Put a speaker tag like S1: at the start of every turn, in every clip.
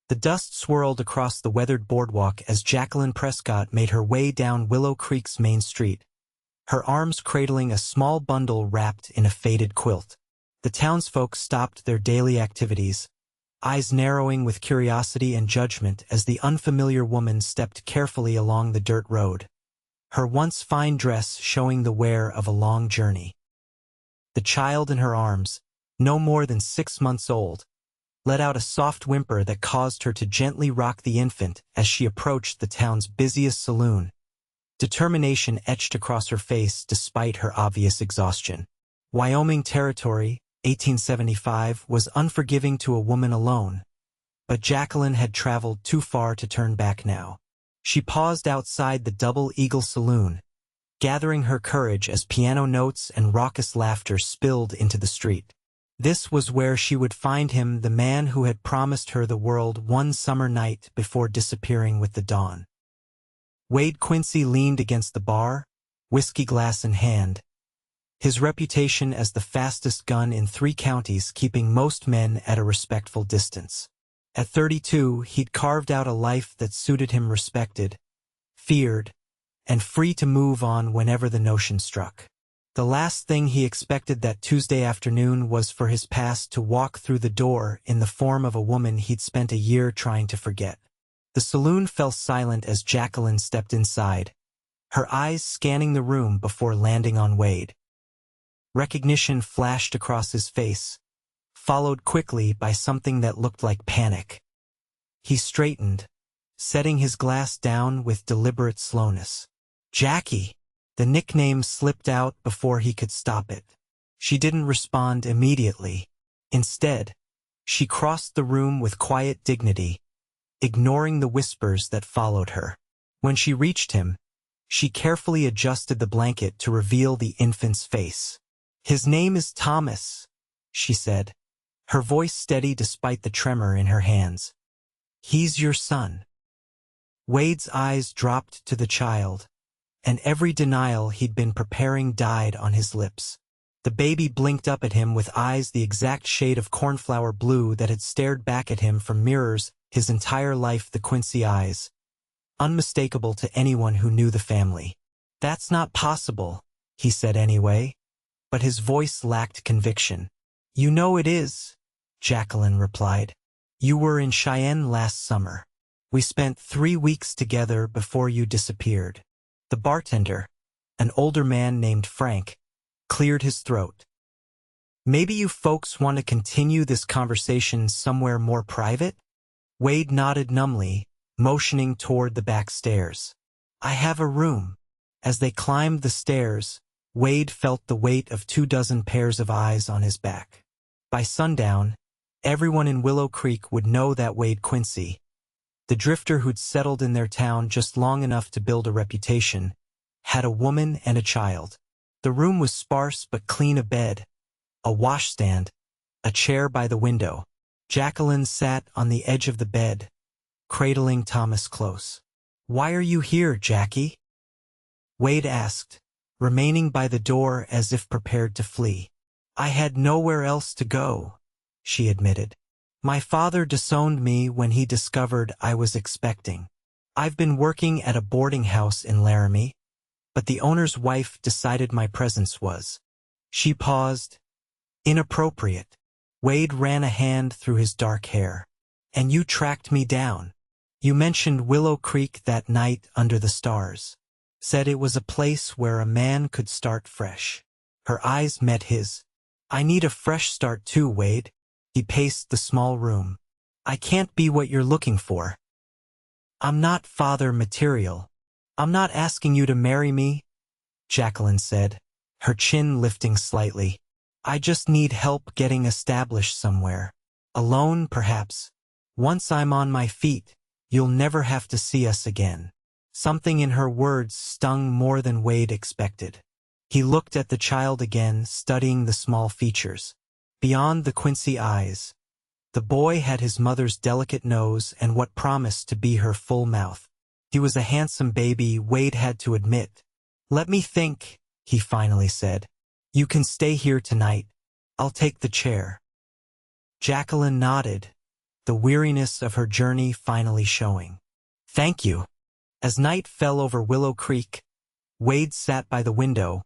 S1: The dust swirled across the weathered boardwalk as Jacqueline Prescott made her way down Willow Creek's main street, her arms cradling a small bundle wrapped in a faded quilt. The townsfolk stopped their daily activities, eyes narrowing with curiosity and judgment as the unfamiliar woman stepped carefully along the dirt road, her once fine dress showing the wear of a long journey. The child in her arms, no more than 6 months old, let out a soft whimper that caused her to gently rock the infant as she approached the town's busiest saloon. Determination etched across her face despite her obvious exhaustion. Wyoming Territory, 1875, was unforgiving to a woman alone, but Jacqueline had traveled too far to turn back now. She paused outside the Double Eagle Saloon, gathering her courage as piano notes and raucous laughter spilled into the street. This was where she would find him, the man who had promised her the world one summer night before disappearing with the dawn. Wade Quincy leaned against the bar, whiskey glass in hand, his reputation as the fastest gun in 3 counties keeping most men at a respectful distance. At 32, he'd carved out a life that suited him, respected, feared, and free to move on whenever the notion struck. The last thing he expected that Tuesday afternoon was for his past to walk through the door in the form of a woman he'd spent a year trying to forget. The saloon fell silent as Jacqueline stepped inside, her eyes scanning the room before landing on Wade. Recognition flashed across his face, followed quickly by something that looked like panic. He straightened, setting his glass down with deliberate slowness. "Jackie!" The nickname slipped out before he could stop it. She didn't respond immediately. Instead, she crossed the room with quiet dignity, ignoring the whispers that followed her. When she reached him, she carefully adjusted the blanket to reveal the infant's face. "His name is Thomas," she said, her voice steady despite the tremor in her hands. "He's your son." Wade's eyes dropped to the child, and every denial he'd been preparing died on his lips. The baby blinked up at him with eyes the exact shade of cornflower blue that had stared back at him from mirrors his entire life, the Quincy eyes, unmistakable to anyone who knew the family. "That's not possible," he said anyway, but his voice lacked conviction. "You know it is," Jacqueline replied. "You were in Cheyenne last summer. We spent 3 weeks together before you disappeared." The bartender, an older man named Frank, cleared his throat. "Maybe you folks want to continue this conversation somewhere more private?" Wade nodded numbly, motioning toward the back stairs. "I have a room." As they climbed the stairs, Wade felt the weight of 24 pairs of eyes on his back. By sundown, everyone in Willow Creek would know that Wade Quincy, the drifter who'd settled in their town just long enough to build a reputation, had a woman and a child. The room was sparse but clean: a bed, a washstand, a chair by the window. Jacqueline sat on the edge of the bed, cradling Thomas close. "Why are you here, Jackie?" Wade asked, remaining by the door as if prepared to flee. "I had nowhere else to go," she admitted. "My father disowned me when he discovered I was expecting. I've been working at a boarding house in Laramie, but the owner's wife decided my presence was—" She paused. "Inappropriate." Wade ran a hand through his dark hair. "And you tracked me down. You mentioned Willow Creek that night under the stars. Said it was a place where a man could start fresh." Her eyes met his. "I need a fresh start too, Wade." He paced the small room. "I can't be what you're looking for. I'm not father material. I'm not asking you to marry me," Jacqueline said, her chin lifting slightly. "I just need help getting established somewhere. Alone, perhaps. Once I'm on my feet, you'll never have to see us again." Something in her words stung more than Wade expected. He looked at the child again, studying the small features. Beyond the Quincy eyes, the boy had his mother's delicate nose and what promised to be her full mouth. He was a handsome baby, Wade had to admit. "Let me think," he finally said. "You can stay here tonight. I'll take the chair." Jacqueline nodded, the weariness of her journey finally showing. "Thank you." As night fell over Willow Creek, Wade sat by the window,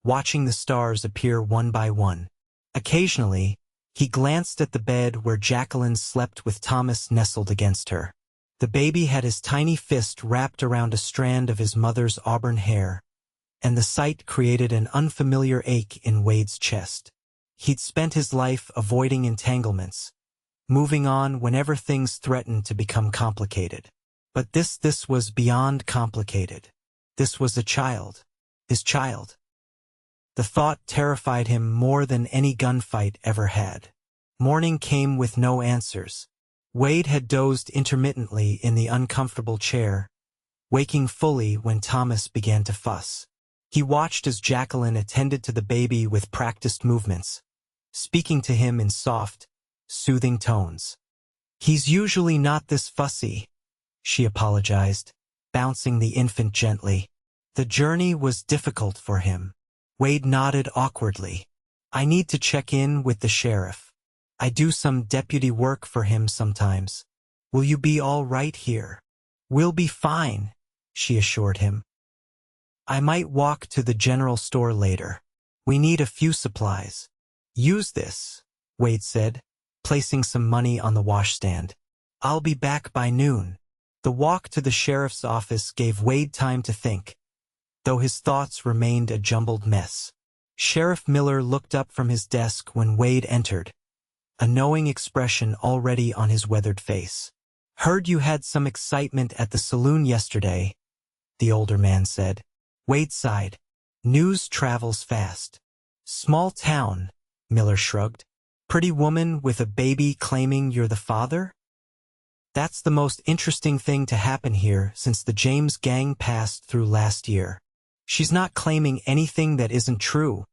S1: watching the stars appear one by one. Occasionally, he glanced at the bed where Jacqueline slept with Thomas nestled against her. The baby had his tiny fist wrapped around a strand of his mother's auburn hair, and the sight created an unfamiliar ache in Wade's chest. He'd spent his life avoiding entanglements, moving on whenever things threatened to become complicated. But this was beyond complicated. This was a child. His child. The thought terrified him more than any gunfight ever had. Morning came with no answers. Wade had dozed intermittently in the uncomfortable chair, waking fully when Thomas began to fuss. He watched as Jacqueline attended to the baby with practiced movements, speaking to him in soft, soothing tones. "He's usually not this fussy," she apologized, bouncing the infant gently. The journey was difficult for him. Wade nodded awkwardly. "I need to check in with the sheriff. I do some deputy work for him sometimes. Will you be all right here?" "We'll be fine," she assured him. "I might walk to the general store later. We need a few supplies." "Use this," Wade said, placing some money on the washstand. "I'll be back by noon." The walk to the sheriff's office gave Wade time to think, though his thoughts remained a jumbled mess. Sheriff Miller looked up from his desk when Wade entered, a knowing expression already on his weathered face. "Heard you had some excitement at the saloon yesterday," the older man said. Wade sighed. "News travels fast." "Small town," Miller shrugged. "Pretty woman with a baby claiming you're the father?" "That's the most interesting thing to happen here since the James gang passed through last year." "She's not claiming anything that isn't true,"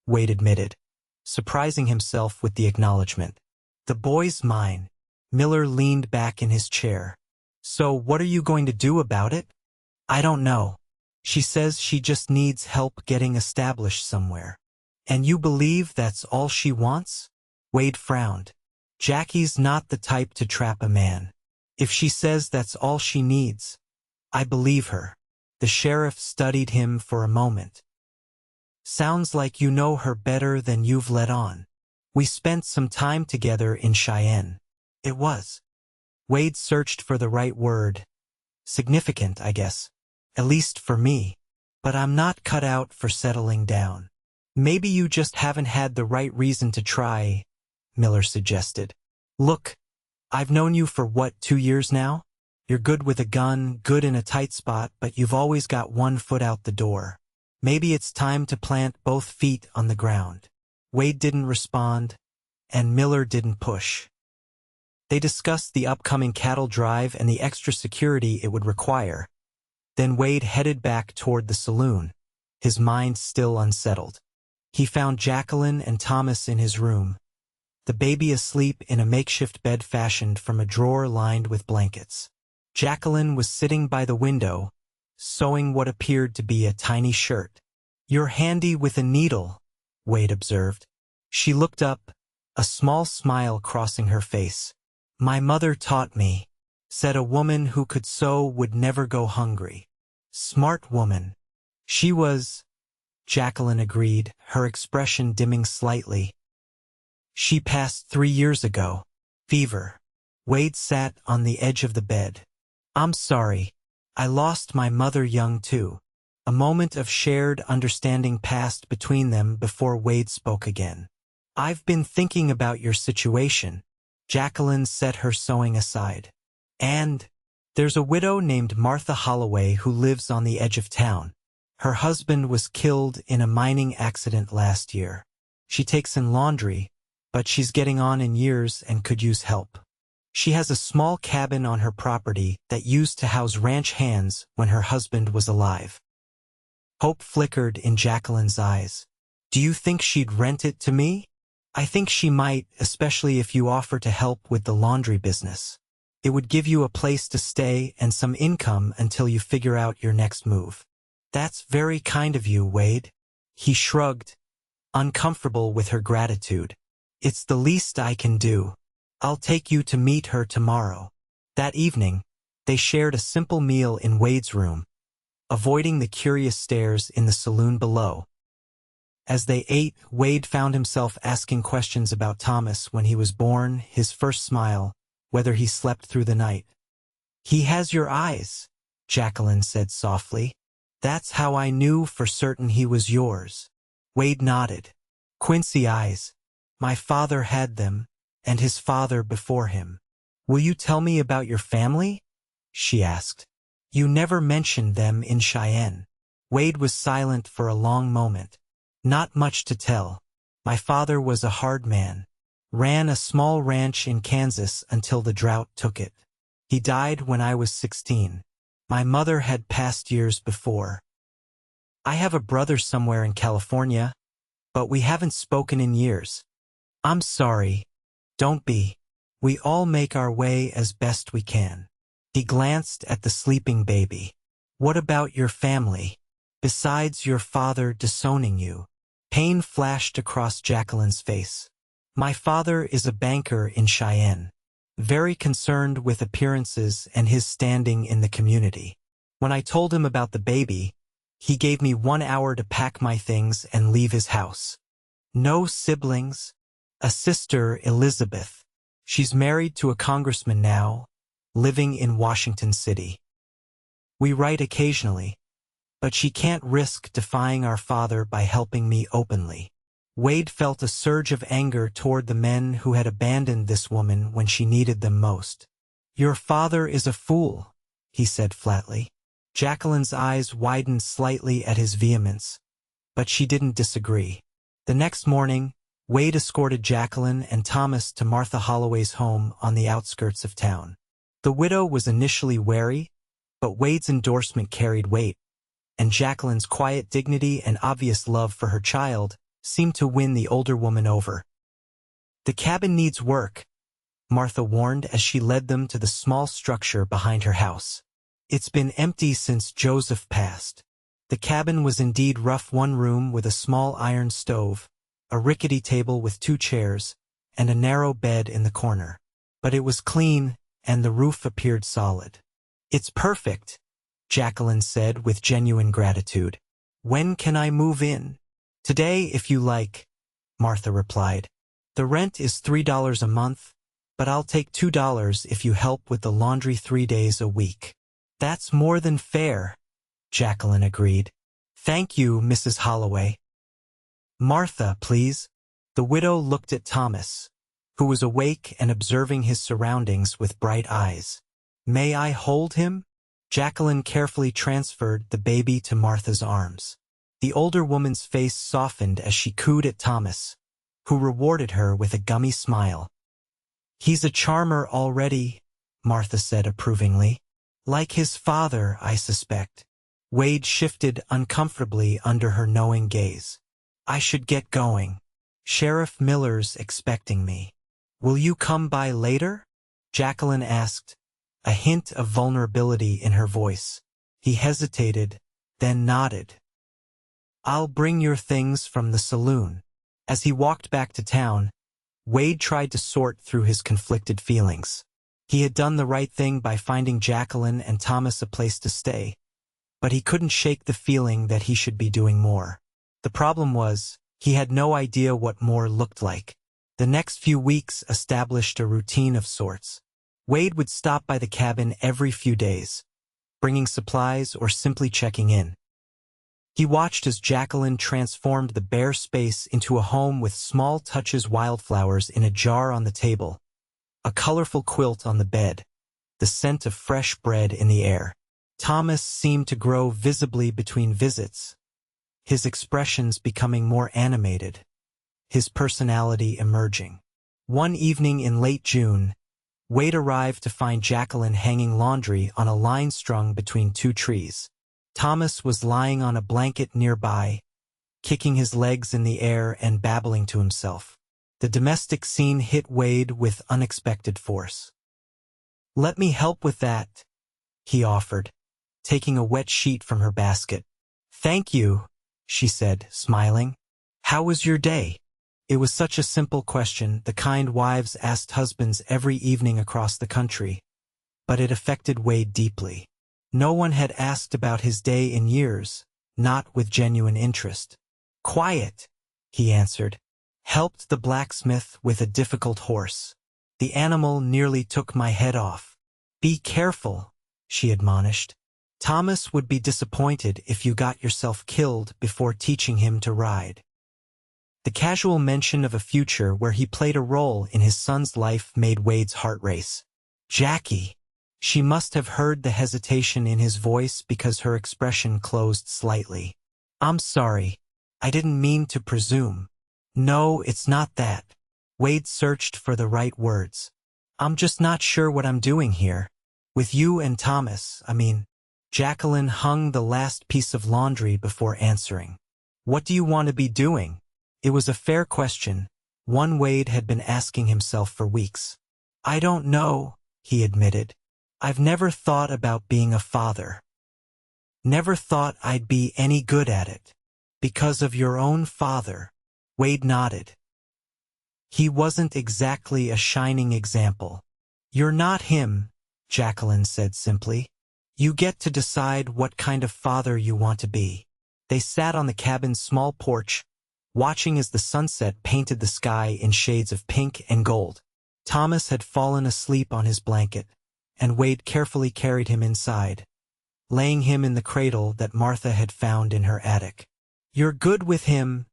S1: Wade admitted, surprising himself with the acknowledgement. "The boy's mine." Miller leaned back in his chair. "So what are you going to do about it?" "I don't know. She says she just needs help getting established somewhere." "And you believe that's all she wants?" Wade frowned. "Jackie's not the type to trap a man. If she says that's all she needs, I believe her." The sheriff studied him for a moment. "Sounds like you know her better than you've let on. We spent some time together in Cheyenne." "It was." Wade searched for the right word. "Significant, I guess. At least for me. But I'm not cut out for settling down." "Maybe you just haven't had the right reason to try," Miller suggested. "Look, I've known you for 2 years now? You're good with a gun, good in a tight spot, but you've always got one foot out the door. Maybe it's time to plant both feet on the ground." Wade didn't respond, and Miller didn't push. They discussed the upcoming cattle drive and the extra security it would require. Then Wade headed back toward the saloon, his mind still unsettled. He found Jacqueline and Thomas in his room, the baby asleep in a makeshift bed fashioned from a drawer lined with blankets. Jacqueline was sitting by the window, sewing what appeared to be a tiny shirt. "You're handy with a needle," Wade observed. She looked up, a small smile crossing her face. "My mother taught me. Said a woman who could sew would never go hungry." "Smart woman." "She was," Jacqueline agreed, her expression dimming slightly. "She passed 3 years ago. Fever." Wade sat on the edge of the bed. "I'm sorry. I lost my mother young too." A moment of shared understanding passed between them before Wade spoke again. "I've been thinking about your situation." Jacqueline set her sewing aside. "And there's a widow named Martha Holloway who lives on the edge of town. Her husband was killed in a mining accident last year. She takes in laundry, but she's getting on in years and could use help. She has a small cabin on her property that used to house ranch hands when her husband was alive." Hope flickered in Jacqueline's eyes. "Do you think she'd rent it to me?" "I think she might, especially if you offer to help with the laundry business. It would give you a place to stay and some income until you figure out your next move." "That's very kind of you, Wade." He shrugged, uncomfortable with her gratitude. "It's the least I can do." I'll take you to meet her tomorrow. That evening, they shared a simple meal in Wade's room, avoiding the curious stares in the saloon below. As they ate, Wade found himself asking questions about Thomas when he was born, his first smile, whether he slept through the night. "He has your eyes," Jacqueline said softly. "That's how I knew for certain he was yours." Wade nodded. "Quincy eyes. My father had them, and his father before him." "Will you tell me about your family?" she asked. "You never mentioned them in Cheyenne." Wade was silent for a long moment. "Not much to tell. My father was a hard man. Ran a small ranch in Kansas until the drought took it. He died when I was 16. My mother had passed years before. I have a brother somewhere in California, but we haven't spoken in years." "I'm sorry. Don't be. We all make our way as best we can." He glanced at the sleeping baby. "What about your family? Besides your father disowning you?" Pain flashed across Jacqueline's face. "My father is a banker in Cheyenne, very concerned with appearances and his standing in the community. When I told him about the baby, he gave me 1 hour to pack my things and leave his house. No siblings. A sister, Elizabeth. She's married to a congressman now, living in Washington City. We write occasionally, but she can't risk defying our father by helping me openly." Wade felt a surge of anger toward the men who had abandoned this woman when she needed them most. "Your father is a fool," he said flatly. Jacqueline's eyes widened slightly at his vehemence, but she didn't disagree. The next morning, Wade escorted Jacqueline and Thomas to Martha Holloway's home on the outskirts of town. The widow was initially wary, but Wade's endorsement carried weight, and Jacqueline's quiet dignity and obvious love for her child seemed to win the older woman over. "The cabin needs work," Martha warned as she led them to the small structure behind her house. "It's been empty since Joseph passed." The cabin was indeed rough, one room with a small iron stove, a rickety table with 2 chairs, and a narrow bed in the corner. But it was clean, and the roof appeared solid. "It's perfect," Jacqueline said with genuine gratitude. "When can I move in?" "Today, if you like," Martha replied. "The rent is $3 a month, but I'll take $2 if you help with the laundry 3 days a week." "That's more than fair," Jacqueline agreed. "Thank you, Mrs. Holloway." "Martha, please." The widow looked at Thomas, who was awake and observing his surroundings with bright eyes. "May I hold him?" Jacqueline carefully transferred the baby to Martha's arms. The older woman's face softened as she cooed at Thomas, who rewarded her with a gummy smile. "He's a charmer already," Martha said approvingly. "Like his father, I suspect." Wade shifted uncomfortably under her knowing gaze. "I should get going. Sheriff Miller's expecting me." "Will you come by later?" Jacqueline asked, a hint of vulnerability in her voice. He hesitated, then nodded. "I'll bring your things from the saloon." As he walked back to town, Wade tried to sort through his conflicted feelings. He had done the right thing by finding Jacqueline and Thomas a place to stay, but he couldn't shake the feeling that he should be doing more. The problem was, he had no idea what more looked like. The next few weeks established a routine of sorts. Wade would stop by the cabin every few days, bringing supplies or simply checking in. He watched as Jacqueline transformed the bare space into a home with small touches, wildflowers in a jar on the table, a colorful quilt on the bed, the scent of fresh bread in the air. Thomas seemed to grow visibly between visits, his expressions becoming more animated, his personality emerging. One evening in late June, Wade arrived to find Jacqueline hanging laundry on a line strung between 2 trees. Thomas was lying on a blanket nearby, kicking his legs in the air and babbling to himself. The domestic scene hit Wade with unexpected force. "Let me help with that," he offered, taking a wet sheet from her basket. "Thank you," she said, smiling. "How was your day?" It was such a simple question, the kind wives asked husbands every evening across the country, but it affected Wade deeply. No one had asked about his day in years, not with genuine interest. "Quiet," he answered. "Helped the blacksmith with a difficult horse. The animal nearly took my head off." "Be careful," she admonished. "Thomas would be disappointed if you got yourself killed before teaching him to ride." The casual mention of a future where he played a role in his son's life made Wade's heart race. "Jackie." She must have heard the hesitation in his voice because her expression closed slightly. "I'm sorry. I didn't mean to presume." "No, it's not that." Wade searched for the right words. "I'm just not sure what I'm doing here. With you and Thomas, I mean." Jacqueline hung the last piece of laundry before answering. "What do you want to be doing?" It was a fair question, one Wade had been asking himself for weeks. "I don't know," he admitted. "I've never thought about being a father. Never thought I'd be any good at it." "Because of your own father?" Wade nodded. "He wasn't exactly a shining example." "You're not him," Jacqueline said simply. "You get to decide what kind of father you want to be." They sat on the cabin's small porch, watching as the sunset painted the sky in shades of pink and gold. Thomas had fallen asleep on his blanket, and Wade carefully carried him inside, laying him in the cradle that Martha had found in her attic. "You're good with him,"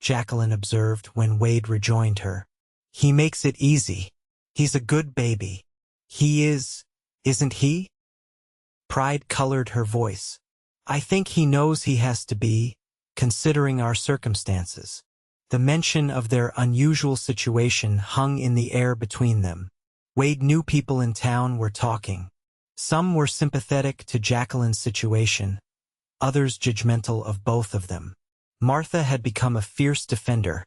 S1: Jacqueline observed when Wade rejoined her. "He makes it easy. He's a good baby." "He is, isn't he?" Pride colored her voice. "I think he knows he has to be, considering our circumstances." The mention of their unusual situation hung in the air between them. Wade knew people in town were talking. Some were sympathetic to Jacqueline's situation, others judgmental of both of them. Martha had become a fierce defender,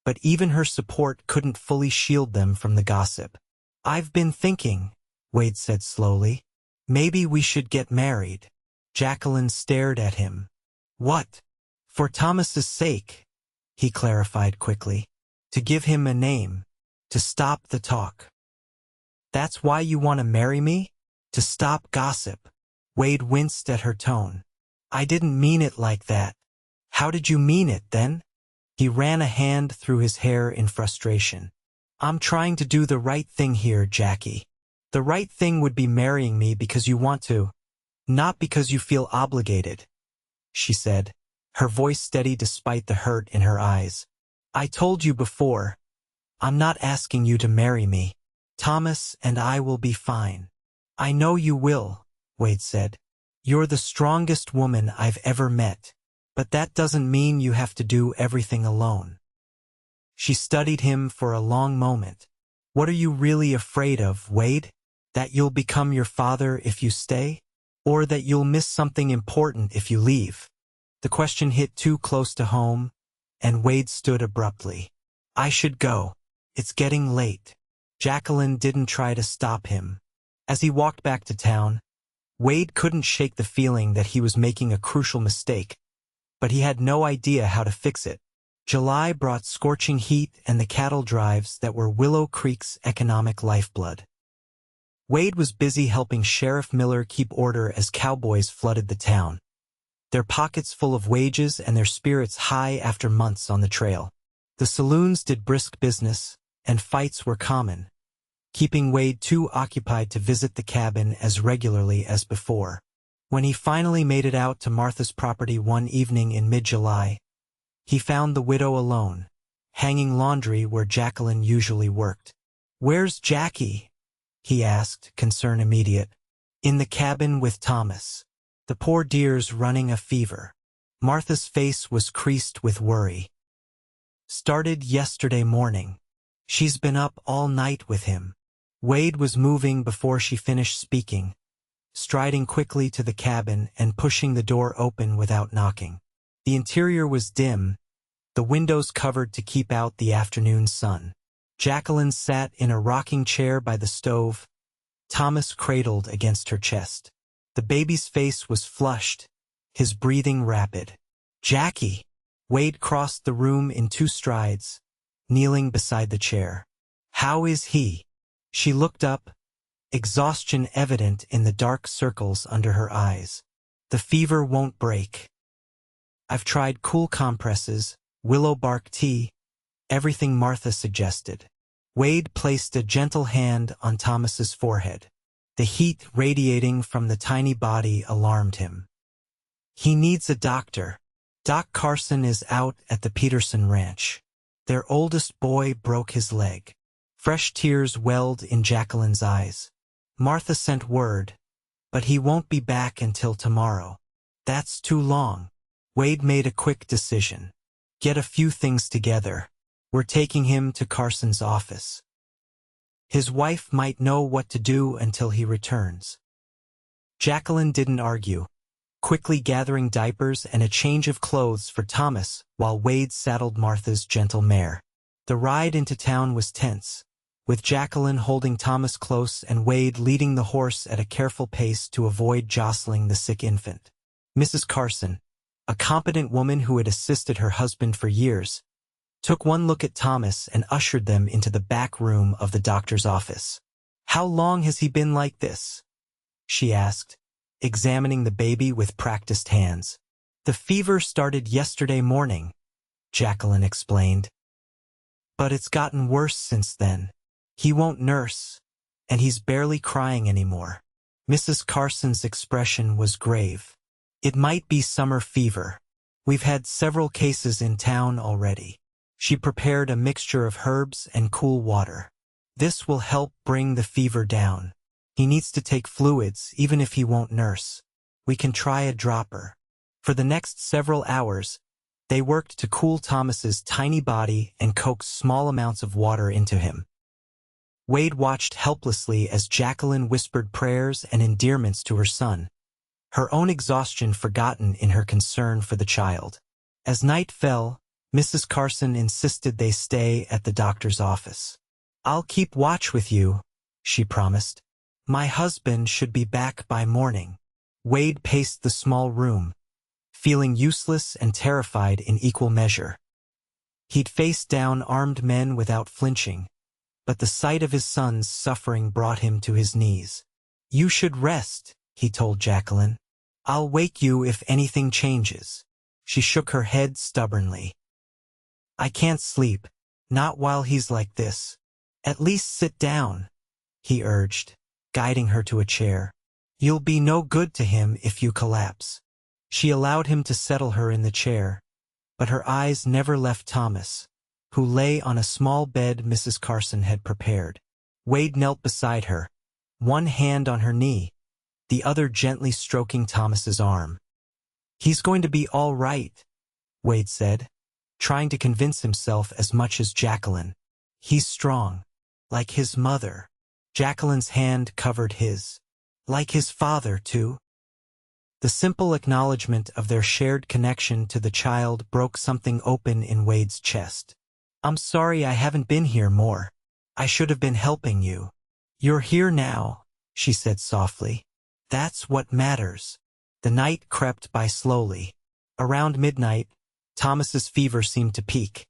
S1: but even her support couldn't fully shield them from the gossip. "I've been thinking," Wade said slowly, "maybe we should get married." Jacqueline stared at him. "What?" "For Thomas's sake," he clarified quickly. "To give him a name. To stop the talk." "That's why you want to marry me? To stop gossip?" Wade winced at her tone. "I didn't mean it like that." "How did you mean it, then?" He ran a hand through his hair in frustration. "I'm trying to do the right thing here, Jackie. The right thing would be marrying me because you want to, not because you feel obligated," she said, her voice steady despite the hurt in her eyes. "I told you before, I'm not asking you to marry me. Thomas and I will be fine." "I know you will," Wade said. "You're the strongest woman I've ever met. But that doesn't mean you have to do everything alone." She studied him for a long moment. "What are you really afraid of, Wade? That you'll become your father if you stay? Or that you'll miss something important if you leave?" The question hit too close to home, and Wade stood abruptly. "I should go. It's getting late." Jacqueline didn't try to stop him. As he walked back to town, Wade couldn't shake the feeling that he was making a crucial mistake, but he had no idea how to fix it. July brought scorching heat and the cattle drives that were Willow Creek's economic lifeblood. Wade was busy helping Sheriff Miller keep order as cowboys flooded the town, their pockets full of wages and their spirits high after months on the trail. The saloons did brisk business, and fights were common, keeping Wade too occupied to visit the cabin as regularly as before. When he finally made it out to Martha's property one evening in mid-July, he found the widow alone, hanging laundry where Jacqueline usually worked. "Where's Jackie?" he asked, concern immediate. "In the cabin with Thomas. The poor dear's running a fever." Martha's face was creased with worry. "Started yesterday morning. She's been up all night with him." Wade was moving before she finished speaking, striding quickly to the cabin and pushing the door open without knocking. The interior was dim, the windows covered to keep out the afternoon sun. Jacqueline sat in a rocking chair by the stove, Thomas cradled against her chest. The baby's face was flushed, his breathing rapid. "Jackie!" Wade crossed the room in 2 strides, kneeling beside the chair. "How is he?" She looked up, exhaustion evident in the dark circles under her eyes. "The fever won't break. I've tried cool compresses, willow bark tea, everything Martha suggested." Wade placed a gentle hand on Thomas's forehead. The heat radiating from the tiny body alarmed him. "He needs a doctor. Doc Carson is out at the Peterson ranch. Their oldest boy broke his leg." Fresh tears welled in Jacqueline's eyes. "Martha sent word, but he won't be back until tomorrow." "That's too long." Wade made a quick decision. "Get a few things together. We're taking him to Carson's office. His wife might know what to do until he returns." Jacqueline didn't argue, quickly gathering diapers and a change of clothes for Thomas while Wade saddled Martha's gentle mare. The ride into town was tense, with Jacqueline holding Thomas close and Wade leading the horse at a careful pace to avoid jostling the sick infant. Mrs. Carson, a competent woman who had assisted her husband for years, took one look at Thomas and ushered them into the back room of the doctor's office. "How long has he been like this?" she asked, examining the baby with practiced hands. "The fever started yesterday morning," Jacqueline explained. "But it's gotten worse since then. He won't nurse, and he's barely crying anymore." Mrs. Carson's expression was grave. "It might be summer fever. We've had several cases in town already." She prepared a mixture of herbs and cool water. "This will help bring the fever down. He needs to take fluids even if he won't nurse. We can try a dropper." For the next several hours, they worked to cool Thomas's tiny body and coax small amounts of water into him. Wade watched helplessly as Jacqueline whispered prayers and endearments to her son, her own exhaustion forgotten in her concern for the child. As night fell, Mrs. Carson insisted they stay at the doctor's office. "I'll keep watch with you," she promised. "My husband should be back by morning." Wade paced the small room, feeling useless and terrified in equal measure. He'd faced down armed men without flinching, but the sight of his son's suffering brought him to his knees. "You should rest," he told Jacqueline. "I'll wake you if anything changes." She shook her head stubbornly. "I can't sleep, not while he's like this." "At least sit down," he urged, guiding her to a chair. "You'll be no good to him if you collapse." She allowed him to settle her in the chair, but her eyes never left Thomas, who lay on a small bed Mrs. Carson had prepared. Wade knelt beside her, one hand on her knee, the other gently stroking Thomas's arm. "He's going to be all right," Wade said, trying to convince himself as much as Jacqueline. "He's strong, like his mother." Jacqueline's hand covered his. "Like his father, too." The simple acknowledgement of their shared connection to the child broke something open in Wade's chest. "I'm sorry I haven't been here more. I should have been helping you." "You're here now," she said softly. "That's what matters." The night crept by slowly. Around midnight, Thomas's fever seemed to peak,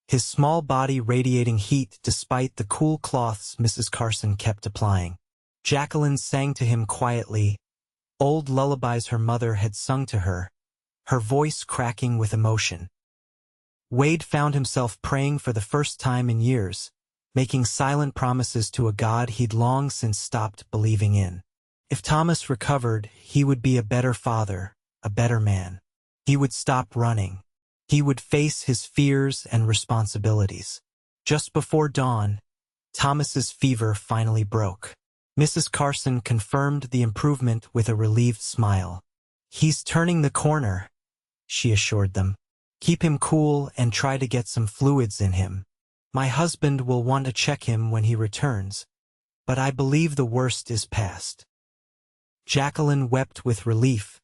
S1: his small body radiating heat despite the cool cloths Mrs. Carson kept applying. Jacqueline sang to him quietly, old lullabies her mother had sung to her, her voice cracking with emotion. Wade found himself praying for the first time in years, making silent promises to a God he'd long since stopped believing in. If Thomas recovered, he would be a better father, a better man. He would stop running. He would face his fears and responsibilities. Just before dawn, Thomas's fever finally broke. Mrs. Carson confirmed the improvement with a relieved smile. "He's turning the corner," she assured them. "Keep him cool and try to get some fluids in him. My husband will want to check him when he returns, but I believe the worst is past." Jacqueline wept with relief,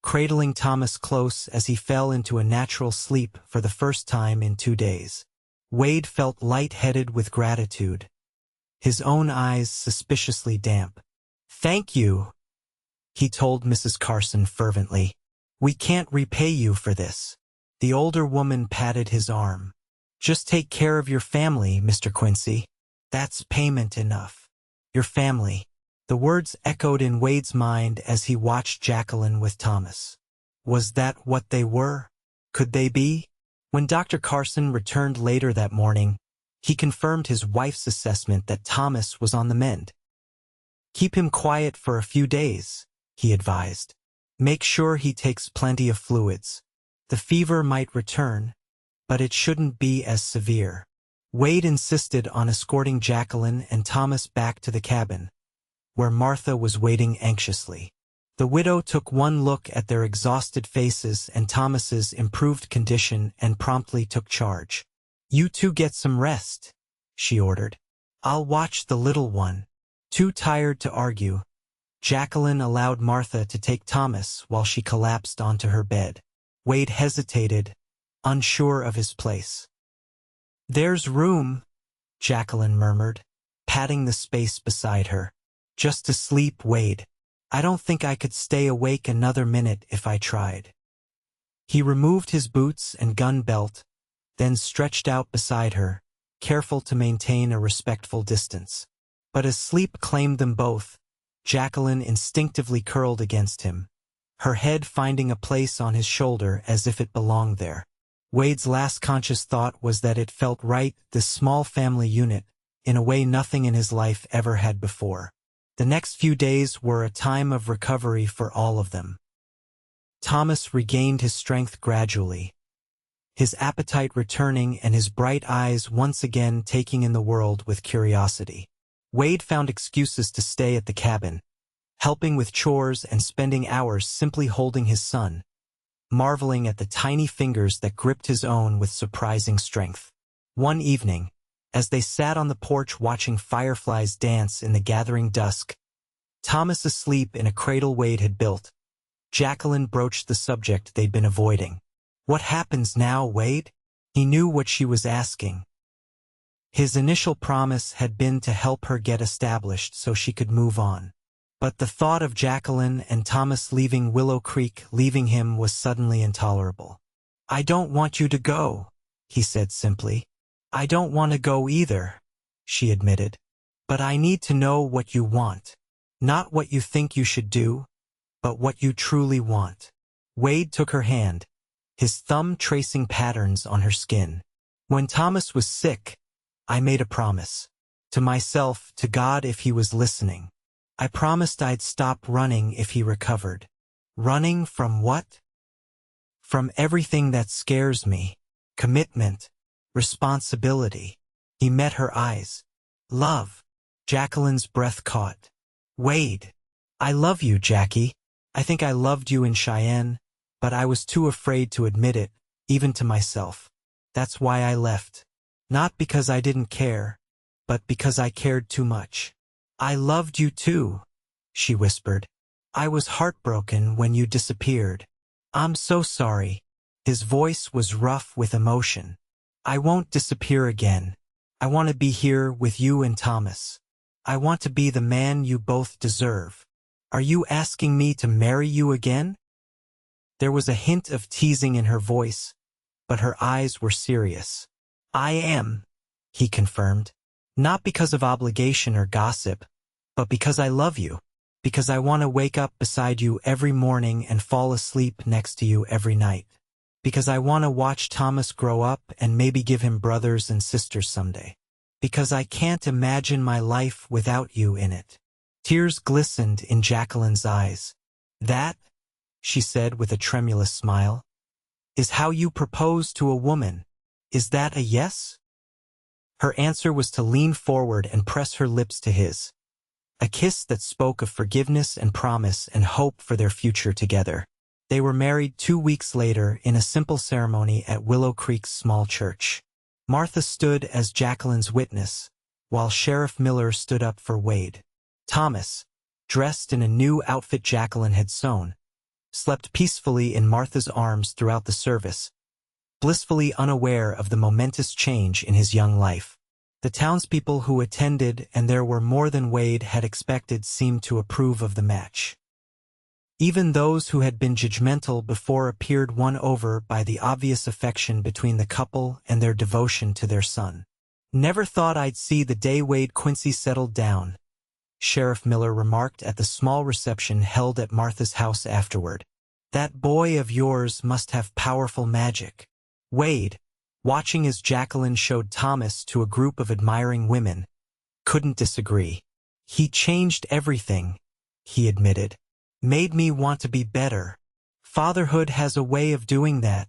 S1: cradling Thomas close as he fell into a natural sleep for the first time in 2 days. Wade felt light-headed with gratitude, his own eyes suspiciously damp. "Thank you," he told Mrs. Carson fervently. "We can't repay you for this." The older woman patted his arm. Just take care of your family, Mr. Quincy. That's payment enough. Your family. The words echoed in Wade's mind as he watched Jacqueline with Thomas. Was that what they were? Could they be? When Dr. Carson returned later that morning, he confirmed his wife's assessment that Thomas was on the mend. Keep him quiet for a few days, he advised. Make sure he takes plenty of fluids. The fever might return, but it shouldn't be as severe. Wade insisted on escorting Jacqueline and Thomas back to the cabin, where Martha was waiting anxiously. The widow took one look at their exhausted faces and Thomas's improved condition and promptly took charge. You two get some rest, she ordered. I'll watch the little one. Too tired to argue, Jacqueline allowed Martha to take Thomas while she collapsed onto her bed. Wade hesitated, unsure of his place. There's room, Jacqueline murmured, patting the space beside her. Just to sleep, Wade. I don't think I could stay awake another minute if I tried. He removed his boots and gun belt, then stretched out beside her, careful to maintain a respectful distance. But as sleep claimed them both, Jacqueline instinctively curled against him, her head finding a place on his shoulder as if it belonged there. Wade's last conscious thought was that it felt right, this small family unit, in a way nothing in his life ever had before. The next few days were a time of recovery for all of them. Thomas regained his strength gradually, his appetite returning and his bright eyes once again taking in the world with curiosity. Wade found excuses to stay at the cabin, helping with chores and spending hours simply holding his son, marveling at the tiny fingers that gripped his own with surprising strength. One evening, as they sat on the porch watching fireflies dance in the gathering dusk, Thomas asleep in a cradle Wade had built, Jacqueline broached the subject they'd been avoiding. What happens now, Wade? He knew what she was asking. His initial promise had been to help her get established so she could move on. But the thought of Jacqueline and Thomas leaving Willow Creek, leaving him, was suddenly intolerable. I don't want you to go, he said simply. I don't want to go either, she admitted. But I need to know what you want. Not what you think you should do, but what you truly want. Wade took her hand, his thumb tracing patterns on her skin. When Thomas was sick, I made a promise. To myself, to God if he was listening. I promised I'd stop running if he recovered. Running from what? From everything that scares me. Commitment. Responsibility. He met her eyes. Love. Jacqueline's breath caught. Wade. I love you, Jackie. I think I loved you in Cheyenne, but I was too afraid to admit it, even to myself. That's why I left. Not because I didn't care, but because I cared too much. I loved you too, she whispered. I was heartbroken when you disappeared. I'm so sorry. His voice was rough with emotion. I won't disappear again. I want to be here with you and Thomas. I want to be the man you both deserve. Are you asking me to marry you again? There was a hint of teasing in her voice, but her eyes were serious. I am, he confirmed. Not because of obligation or gossip, but because I love you. Because I want to wake up beside you every morning and fall asleep next to you every night. Because I want to watch Thomas grow up and maybe give him brothers and sisters someday. Because I can't imagine my life without you in it. Tears glistened in Jacqueline's eyes. That, she said with a tremulous smile, is how you propose to a woman. Is that a yes? Her answer was to lean forward and press her lips to his. A kiss that spoke of forgiveness and promise and hope for their future together. They were married 2 weeks later in a simple ceremony at Willow Creek's small church. Martha stood as Jacqueline's witness, while Sheriff Miller stood up for Wade. Thomas, dressed in a new outfit Jacqueline had sewn, slept peacefully in Martha's arms throughout the service, blissfully unaware of the momentous change in his young life. The townspeople who attended, and there were more than Wade had expected, seemed to approve of the match. Even those who had been judgmental before appeared won over by the obvious affection between the couple and their devotion to their son. "Never thought I'd see the day Wade Quincy settled down," Sheriff Miller remarked at the small reception held at Martha's house afterward. "That boy of yours must have powerful magic." Wade, watching as Jacqueline showed Thomas to a group of admiring women, couldn't disagree. "He changed everything," he admitted. "Made me want to be better." "Fatherhood has a way of doing that,"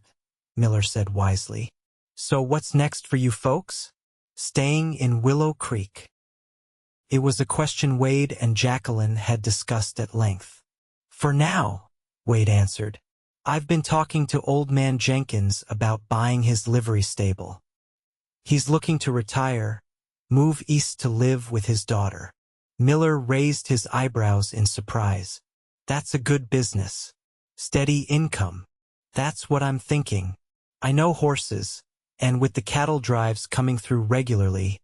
S1: Miller said wisely. "So what's next for you folks?" "Staying in Willow Creek." It was a question Wade and Jacqueline had discussed at length. "For now," Wade answered. "I've been talking to Old Man Jenkins about buying his livery stable. He's looking to retire, move east to live with his daughter." Miller raised his eyebrows in surprise. "That's a good business. Steady income." "That's what I'm thinking. I know horses, and with the cattle drives coming through regularly,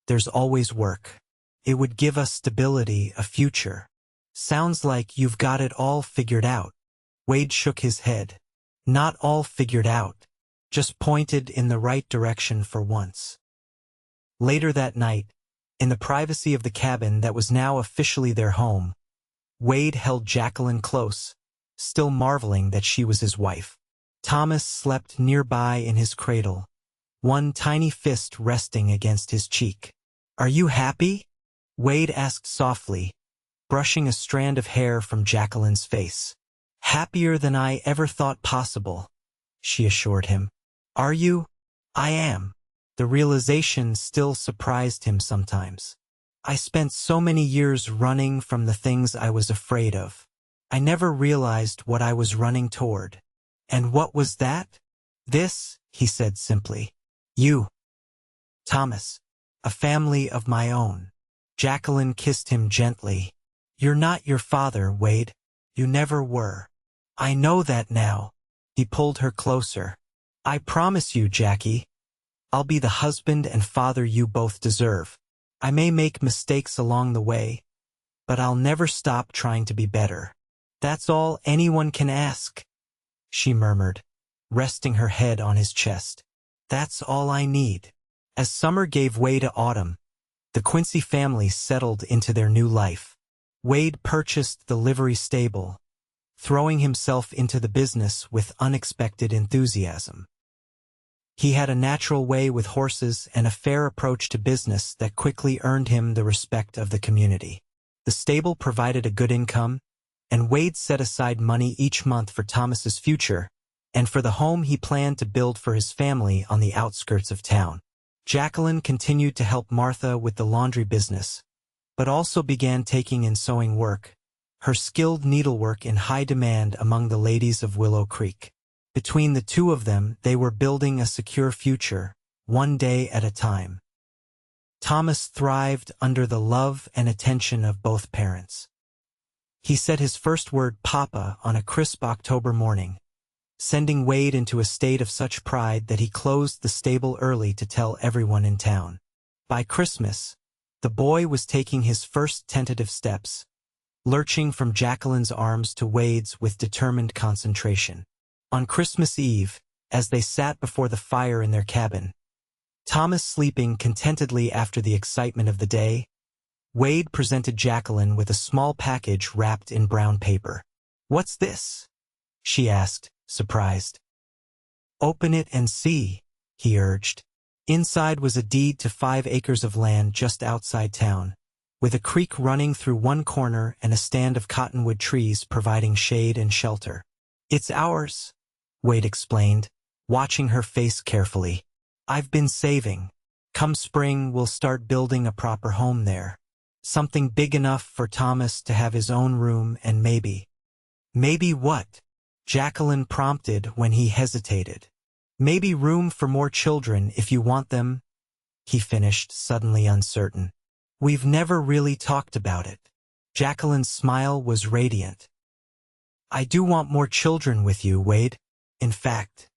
S1: there's always work. It would give us stability, a future." "Sounds like you've got it all figured out." Wade shook his head. "Not all figured out, just pointed in the right direction for once." Later that night, in the privacy of the cabin that was now officially their home, Wade held Jacqueline close, still marveling that she was his wife. Thomas slept nearby in his cradle, one tiny fist resting against his cheek. "Are you happy?" Wade asked softly, brushing a strand of hair from Jacqueline's face. "Happier than I ever thought possible," she assured him. "Are you?" "I am." The realization still surprised him sometimes. "I spent so many years running from the things I was afraid of. I never realized what I was running toward." "And what was that?" "This," he said simply. "You, Thomas. A family of my own." Jacqueline kissed him gently. "You're not your father, Wade. You never were." "I know that now." He pulled her closer. "I promise you, Jackie, I'll be the husband and father you both deserve. I may make mistakes along the way, but I'll never stop trying to be better." "That's all anyone can ask," she murmured, resting her head on his chest. "That's all I need." As summer gave way to autumn, the Quincy family settled into their new life. Wade purchased the livery stable, throwing himself into the business with unexpected enthusiasm. He had a natural way with horses and a fair approach to business that quickly earned him the respect of the community. The stable provided a good income, and Wade set aside money each month for Thomas's future and for the home he planned to build for his family on the outskirts of town. Jacqueline continued to help Martha with the laundry business, but also began taking in sewing work, her skilled needlework in high demand among the ladies of Willow Creek. Between the two of them, they were building a secure future, one day at a time. Thomas thrived under the love and attention of both parents. He said his first word, "Papa," on a crisp October morning, sending Wade into a state of such pride that he closed the stable early to tell everyone in town. By Christmas, the boy was taking his first tentative steps, lurching from Jacqueline's arms to Wade's with determined concentration. On Christmas Eve, as they sat before the fire in their cabin, Thomas sleeping contentedly after the excitement of the day, Wade presented Jacqueline with a small package wrapped in brown paper. "What's this?" she asked, surprised. "Open it and see," he urged. Inside was a deed to 5 acres of land just outside town, with a creek running through one corner and a stand of cottonwood trees providing shade and shelter. "It's ours," Wade explained, watching her face carefully. "I've been saving. Come spring, we'll start building a proper home there. Something big enough for Thomas to have his own room and maybe—" "Maybe what?" Jacqueline prompted when he hesitated. "Maybe room for more children if you want them," he finished, suddenly uncertain. "We've never really talked about it." Jacqueline's smile was radiant. "I do want more children with you, Wade. In fact."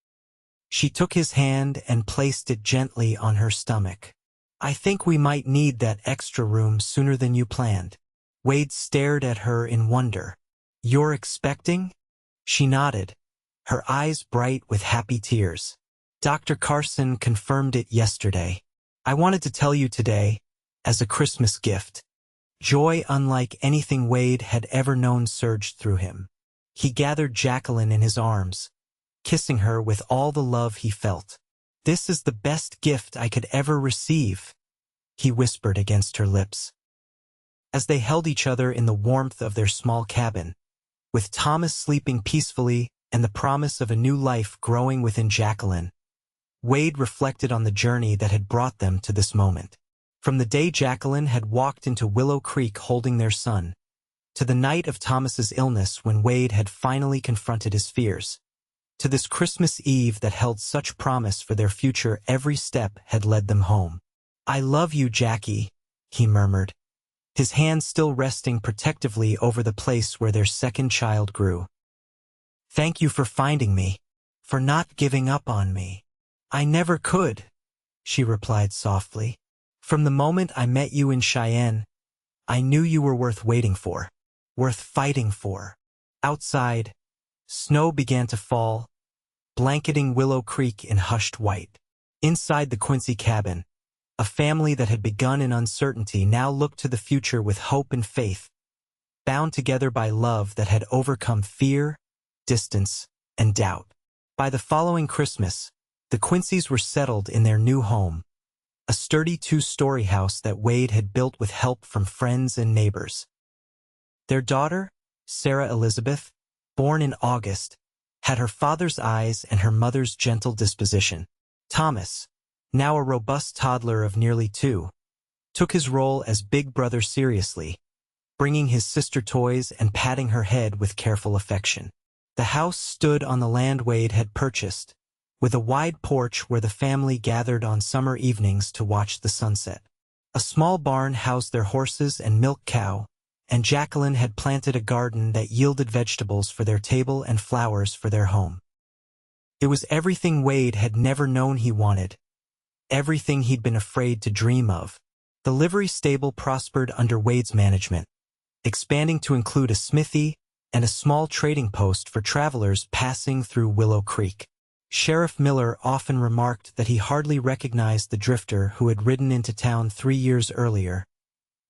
S1: She took his hand and placed it gently on her stomach. "I think we might need that extra room sooner than you planned." Wade stared at her in wonder. You're expecting? She nodded, her eyes bright with happy tears. Dr. Carson confirmed it yesterday. I wanted to tell you today, as a Christmas gift. Joy unlike anything Wade had ever known surged through him. He gathered Jacqueline in his arms, kissing her with all the love he felt. This is the best gift I could ever receive, he whispered against her lips. As they held each other in the warmth of their small cabin, with Thomas sleeping peacefully and the promise of a new life growing within Jacqueline, Wade reflected on the journey that had brought them to this moment. From the day Jacqueline had walked into Willow Creek holding their son, to the night of Thomas's illness when Wade had finally confronted his fears, to this Christmas Eve that held such promise for their future, every step had led them home. I love you, Jackie, he murmured, his hand still resting protectively over the place where their second child grew. Thank you for finding me, for not giving up on me. I never could, she replied softly. From the moment I met you in Cheyenne, I knew you were worth waiting for, worth fighting for. Outside, snow began to fall, blanketing Willow Creek in hushed white. Inside the Quincy cabin, a family that had begun in uncertainty now looked to the future with hope and faith, bound together by love that had overcome fear, distance, and doubt. By the following Christmas, the Quincys were settled in their new home, a sturdy two-story house that Wade had built with help from friends and neighbors. Their daughter, Sarah Elizabeth, born in August, had her father's eyes and her mother's gentle disposition. Thomas, now a robust toddler of nearly 2, took his role as big brother seriously, bringing his sister toys and patting her head with careful affection. The house stood on the land Wade had purchased, with a wide porch where the family gathered on summer evenings to watch the sunset. A small barn housed their horses and milk cow, and Jacqueline had planted a garden that yielded vegetables for their table and flowers for their home. It was everything Wade had never known he wanted, everything he'd been afraid to dream of. The livery stable prospered under Wade's management, expanding to include a smithy and a small trading post for travelers passing through Willow Creek. Sheriff Miller often remarked that he hardly recognized the drifter who had ridden into town 3 years earlier,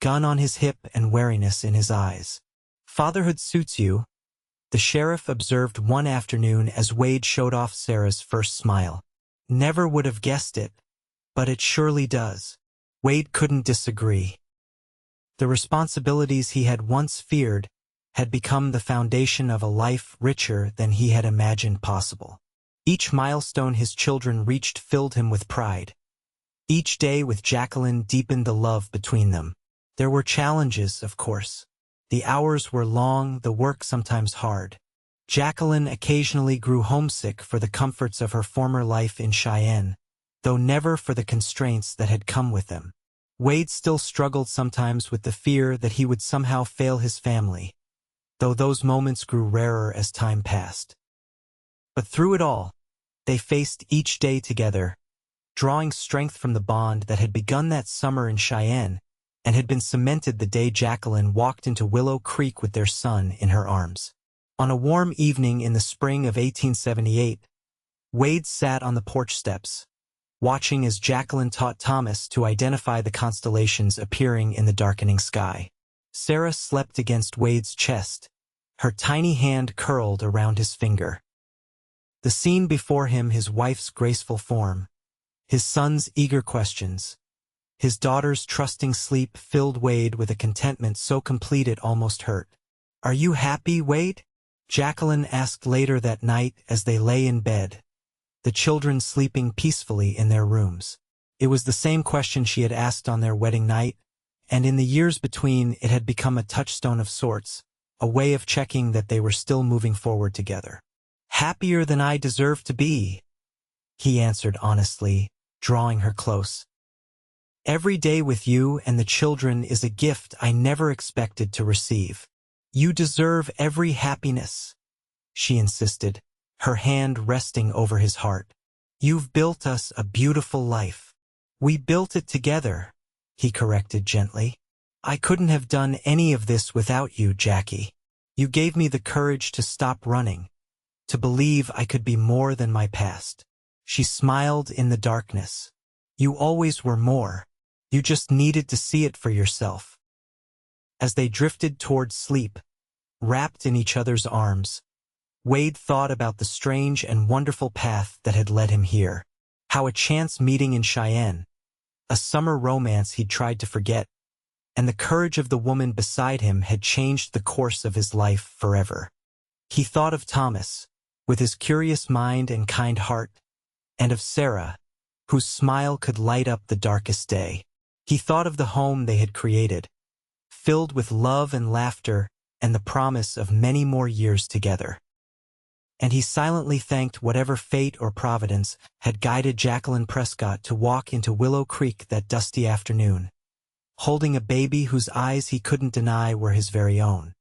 S1: gun on his hip and wariness in his eyes. Fatherhood suits you, the sheriff observed one afternoon as Wade showed off Sarah's first smile. Never would have guessed it, but it surely does. Wade couldn't disagree. The responsibilities he had once feared had become the foundation of a life richer than he had imagined possible. Each milestone his children reached filled him with pride. Each day with Jacqueline deepened the love between them. There were challenges, of course. The hours were long, the work sometimes hard. Jacqueline occasionally grew homesick for the comforts of her former life in Cheyenne, though never for the constraints that had come with them. Wade still struggled sometimes with the fear that he would somehow fail his family, though those moments grew rarer as time passed. But through it all, they faced each day together, drawing strength from the bond that had begun that summer in Cheyenne and had been cemented the day Jacqueline walked into Willow Creek with their son in her arms. On a warm evening in the spring of 1878, Wade sat on the porch steps, watching as Jacqueline taught Thomas to identify the constellations appearing in the darkening sky. Sarah slept against Wade's chest, her tiny hand curled around his finger. The scene before him, his wife's graceful form, his son's eager questions, his daughter's trusting sleep filled Wade with a contentment so complete it almost hurt. Are you happy, Wade? Jacqueline asked later that night as they lay in bed, the children sleeping peacefully in their rooms. It was the same question she had asked on their wedding night, and in the years between it had become a touchstone of sorts, a way of checking that they were still moving forward together. Happier than I deserve to be, he answered honestly, drawing her close. Every day with you and the children is a gift I never expected to receive. You deserve every happiness, she insisted, her hand resting over his heart. You've built us a beautiful life. We built it together, he corrected gently. I couldn't have done any of this without you, Jackie. You gave me the courage to stop running, to believe I could be more than my past. She smiled in the darkness. You always were more. You just needed to see it for yourself. As they drifted toward sleep, wrapped in each other's arms, Wade thought about the strange and wonderful path that had led him here. How a chance meeting in Cheyenne, a summer romance he'd tried to forget, and the courage of the woman beside him had changed the course of his life forever. He thought of Thomas, with his curious mind and kind heart, and of Sarah, whose smile could light up the darkest day. He thought of the home they had created, filled with love and laughter and the promise of many more years together. And he silently thanked whatever fate or providence had guided Jacqueline Prescott to walk into Willow Creek that dusty afternoon, holding a baby whose eyes he couldn't deny were his very own.